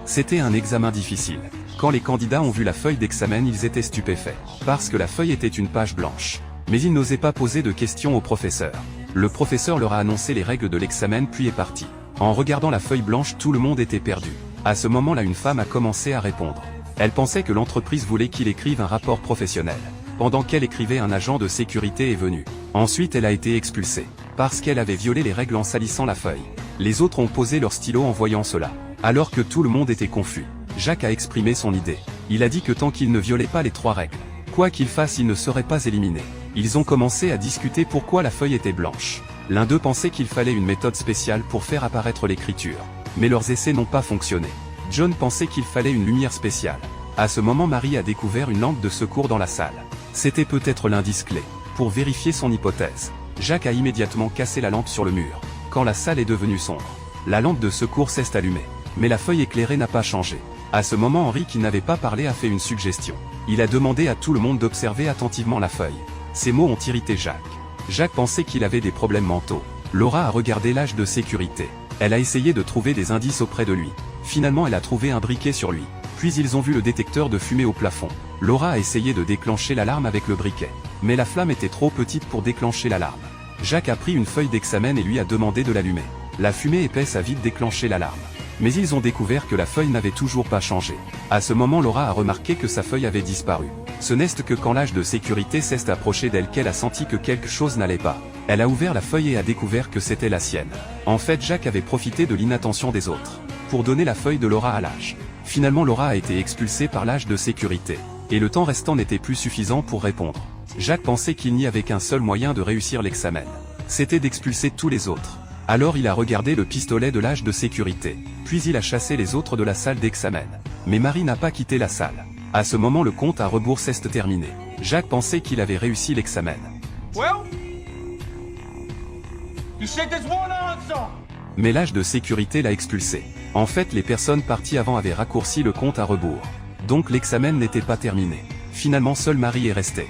C'était un examen difficile. Quand les candidats ont vu la feuille d'examen, ils étaient stupéfaits, parce que la feuille était une page blanche. Mais ils n'osaient pas poser de questions au professeur. Le professeur leur a annoncé les règles de l'examen puis est parti. En regardant la feuille blanche, tout le monde était perdu. À ce moment-là, une femme a commencé à répondre. Elle pensait que l'entreprise voulait qu'il écrive un rapport professionnel. Pendant qu'elle écrivait, un agent de sécurité est venu. Ensuite, elle a été expulsée, parce qu'elle avait violé les règles en salissant la feuille. Les autres ont posé leur stylo en voyant cela. Alors que tout le monde était confus, Jacques a exprimé son idée. Il a dit que tant qu'il ne violait pas les 3 règles, quoi qu'il fasse, il ne serait pas éliminé. Ils ont commencé à discuter pourquoi la feuille était blanche. L'un d'eux pensait qu'il fallait une méthode spéciale pour faire apparaître l'écriture. Mais leurs essais n'ont pas fonctionné. John pensait qu'il fallait une lumière spéciale. À ce moment, Marie a découvert une lampe de secours dans la salle. C'était peut-être l'indice clé. Pour vérifier son hypothèse, Jacques a immédiatement cassé la lampe sur le mur. Quand la salle est devenue sombre, la lampe de secours s'est allumée. Mais la feuille éclairée n'a pas changé. À ce moment, Henri, qui n'avait pas parlé, a fait une suggestion. Il a demandé à tout le monde d'observer attentivement la feuille. Ces mots ont irrité Jacques. Jacques pensait qu'il avait des problèmes mentaux. Laura a regardé l'âge de sécurité. Elle a essayé de trouver des indices auprès de lui. Finalement, elle a trouvé un briquet sur lui. Puis ils ont vu le détecteur de fumée au plafond. Laura a essayé de déclencher l'alarme avec le briquet. Mais la flamme était trop petite pour déclencher l'alarme. Jacques a pris une feuille d'examen et lui a demandé de l'allumer. La fumée épaisse a vite déclenché l'alarme. Mais ils ont découvert que la feuille n'avait toujours pas changé. À ce moment, Laura a remarqué que sa feuille avait disparu. Ce n'est que quand l'âge de sécurité s'est approché d'elle qu'elle a senti que quelque chose n'allait pas. Elle a ouvert la feuille et a découvert que c'était la sienne. En fait, Jacques avait profité de l'inattention des autres pour donner la feuille de Laura à l'âge. Finalement, Laura a été expulsée par l'âge de sécurité. Et le temps restant n'était plus suffisant pour répondre. Jacques pensait qu'il n'y avait qu'un seul moyen de réussir l'examen. C'était d'expulser tous les autres. Alors il a regardé le pistolet de l'âge de sécurité. Puis il a chassé les autres de la salle d'examen. Mais Marie n'a pas quitté la salle. À ce moment, le compte à rebours s'est terminé. Jacques pensait qu'il avait réussi l'examen. Mais l'âge de sécurité l'a expulsé. En fait, les personnes parties avant avaient raccourci le compte à rebours. Donc l'examen n'était pas terminé. Finalement, seule Marie est restée.